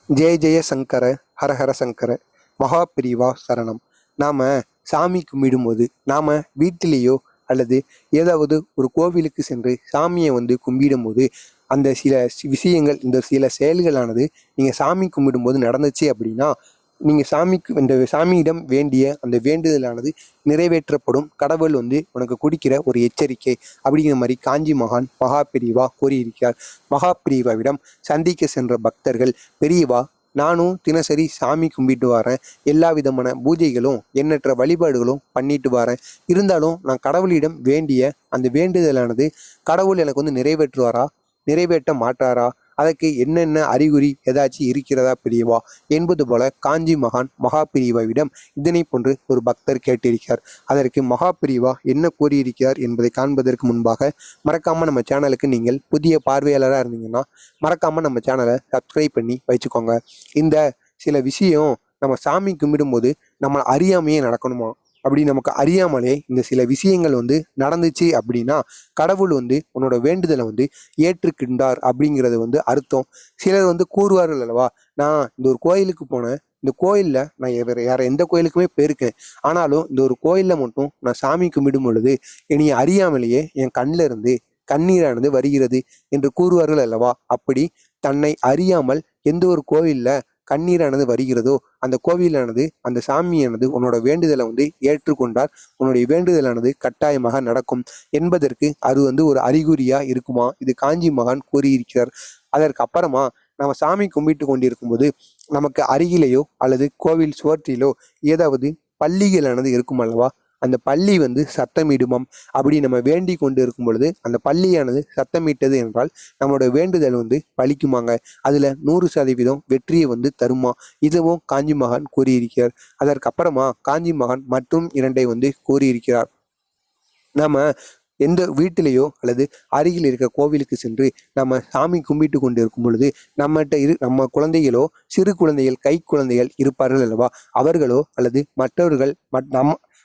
ஜெய ஜெய சங்கர ஹர ஹர சங்கர மகாபிரிவா சரணம். நாம் சாமி கும்பிடும்போது நாம் வீட்டிலேயோ அல்லது ஏதாவது ஒரு கோவிலுக்கு சென்று சாமியை கும்பிடும்போது அந்த சில விஷயங்கள், இந்த சில செயல்களானது நீங்கள் சாமி கும்பிடும்போது நடந்துச்சு அப்படின்னா நீங்கள் இந்த சாமியிடம் வேண்டிய அந்த வேண்டுதலானது நிறைவேற்றப்படும். கடவுள் உனக்கு கொடுக்கிற ஒரு எச்சரிக்கை அப்படிங்கிற மாதிரி காஞ்சி மகான் மகாபிரிவா கூறியிருக்கிறார். மகாபிரிவாவிடம் சந்திக்க சென்ற பக்தர்கள், பெரியவா நானும் தினசரி சாமி கும்பிட்டு வரேன், எல்லா விதமான பூஜைகளும் எண்ணற்ற வழிபாடுகளும் பண்ணிட்டு வரேன், இருந்தாலும் நான் கடவுளிடம் வேண்டிய அந்த வேண்டுதலானது கடவுள் எனக்கு நிறைவேற்றுவாரா, நிறைவேற்ற மாட்டாரா, அதற்கு என்னென்ன அறிகுறி ஏதாச்சும் இருக்கிறதா பெரியவா என்பது போல காஞ்சி மகான் மகாபிரிவாவிடம் இதனை போன்று ஒரு பக்தர் கேட்டிருக்கிறார். அதற்கு மகாபிரிவா என்ன கூறியிருக்கிறார் என்பதை காண்பதற்கு முன்பாக மறக்காம நம்ம சேனலுக்கு நீங்கள் புதிய பார்வையாளராக இருந்தீங்கன்னா மறக்காம நம்ம சேனலை சப்ஸ்கிரைப் பண்ணி வச்சுக்கோங்க. இந்த சில விஷயம் நம்ம சாமி கும்பிடும்போது நம்ம அறியாமையே நடக்கணுமா, அப்படி நமக்கு அறியாமலே இந்த சில விஷயங்கள் நடந்துச்சு அப்படின்னா கடவுள் உன்னோட வேண்டுதலை ஏற்றுக்கின்றார் அப்படிங்கிறது அர்த்தம். சிலர் கூறுவார்கள் அல்லவா, நான் இந்த ஒரு கோயிலுக்கு போனேன், இந்த கோயிலில் நான் வேற எந்த கோயிலுக்குமே போயிருக்கேன், ஆனாலும் இந்த ஒரு கோயிலில் மட்டும் நான் சாமி கும்பிடும் பொழுது என்னை அறியாமலேயே என் கண்ணில் இருந்து கண்ணீரானது வருகிறது என்று கூறுவார்கள் அல்லவா. அப்படி தன்னை அறியாமல் எந்த ஒரு கோயிலில் கண்ணீரானது வருகிறதோ அந்த கோவிலானது, அந்த சாமியானது உன்னோட வேண்டுதலை ஏற்றுக்கொண்டார், உன்னுடைய வேண்டுதலானது கட்டாயமாக நடக்கும் என்பதற்கு அது ஒரு அறிகுறியா இருக்குமா, இது காஞ்சி மகான் கூறியிருக்கிறார். அதற்கு அப்புறமா நம்ம சாமி கும்பிட்டு கொண்டிருக்கும் போது நமக்கு அருகிலேயோ அல்லது கோவில் சுவற்றிலோ ஏதாவது பள்ளிகளானது இருக்கும் அல்லவா, அந்த பள்ளி சத்தமிடுமாம். அப்படி நம்ம வேண்டி கொண்டு இருக்கும் பொழுது அந்த பள்ளியானது சத்தமிட்டது என்றால் நம்மளோட வேண்டுதல் பலிக்குமாங்க. அதுல 100% வெற்றியை தருமா. இதுவும் காஞ்சி மகான் கூறியிருக்கிறார். அதற்கப்புறமா காஞ்சி மகான் மற்றும் 2 கூறியிருக்கிறார். நாம எந்த வீட்டிலேயோ அல்லது அருகில் இருக்க கோவிலுக்கு சென்று நம்ம சாமி கும்பிட்டு கொண்டு இருக்கும் பொழுது நம்ம குழந்தைகளோ, சிறு குழந்தைகள், கை குழந்தைகள் இருப்பார்கள் அல்லவா, அவர்களோ அல்லது மற்றவர்கள்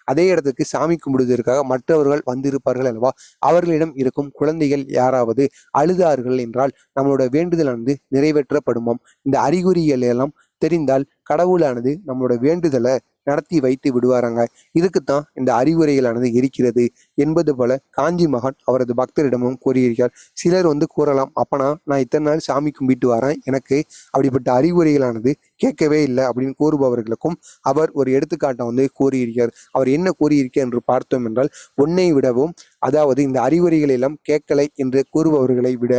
அதே இடத்துக்கு சாமி கும்பிடுவதற்காக மற்றவர்கள் வந்திருப்பார்கள் அல்லவா, அவர்களிடம் இருக்கும் குழந்தைகள் யாராவது அழுதார்கள் என்றால் நம்மளோட வேண்டுதலானது நிறைவேற்றப்படுமாம். இந்த அறிகுறிகள் எல்லாம் தெரிந்தால் கடவுளானது நம்மளோட வேண்டுதலை நடத்தி வைத்து விடுவாராங்க. இதுக்குத்தான் இந்த அறிவுரைகளானது இருக்கிறது என்பது போல காஞ்சி மகான் அவரது பக்தரிடமும் கூறியிருக்கிறார். சிலர் கூறலாம், அப்பனா நான் இத்தனை நாள் சாமி கும்பிட்டு வரேன், எனக்கு அப்படிப்பட்ட அறிவுரைகளானது கேட்கவே இல்லை அப்படின்னு கூறுபவர்களுக்கும் அவர் ஒரு எடுத்துக்காட்டை கூறியிருக்கிறார். அவர் என்ன கூறியிருக்கிறார் என்று பார்த்தோம் என்றால், ஒன்னை விடவும், அதாவது இந்த அறிவுரைகள் எல்லாம் கேட்கலை என்று கூறுபவர்களை விட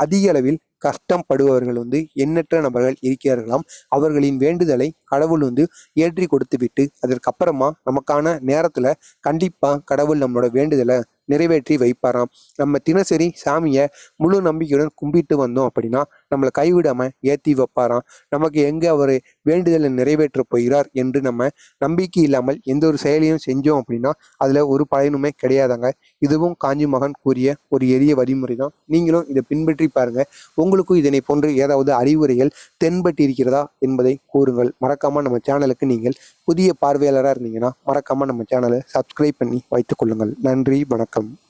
அதிக அளவில் கஷ்டப்படுபவர்கள் எண்ணற்ற நபர்கள் இருக்கிறார்களாம். அவர்களின் வேண்டுதலை கடவுள் ஏற்றி கொடுத்து விட்டு அதற்கப்புறமா நமக்கான நேரத்துல கண்டிப்பா கடவுள் நம்மளோட வேண்டுதலை நிறைவேற்றி வைப்பாராம். நம்ம தினசரி சாமியை முழு நம்பிக்கையுடன் கும்பிட்டு வந்தோம் அப்படின்னா நம்மளை கைவிடாம ஏற்றி வைப்பாராம். நமக்கு எங்க அவர் வேண்டுதலை நிறைவேற்ற போகிறார் என்று நம்ம நம்பிக்கை இல்லாமல் எந்த ஒரு செயலையும் செஞ்சோம் அப்படின்னா அதுல ஒரு பயனுமே கிடையாதாங்க. இதுவும் காஞ்சி மகான் கூறிய ஒரு எளிய வழிமுறை தான். நீங்களும் இதை பின்பற்றி பாருங்க. உங்களுக்கும் இதனை போன்று ஏதாவது அறிவுரைகள் தென்பட்டு இருக்கிறதா என்பதை கூறுங்கள். மறக்காம நம்ம சேனலுக்கு நீங்கள் புதிய பார்வையாளராக இருந்தீங்கன்னா மறக்காம நம்ம சேனலை சப்ஸ்கிரைப் பண்ணி வைத்துக் கொள்ளுங்கள். நன்றி, வணக்கம்.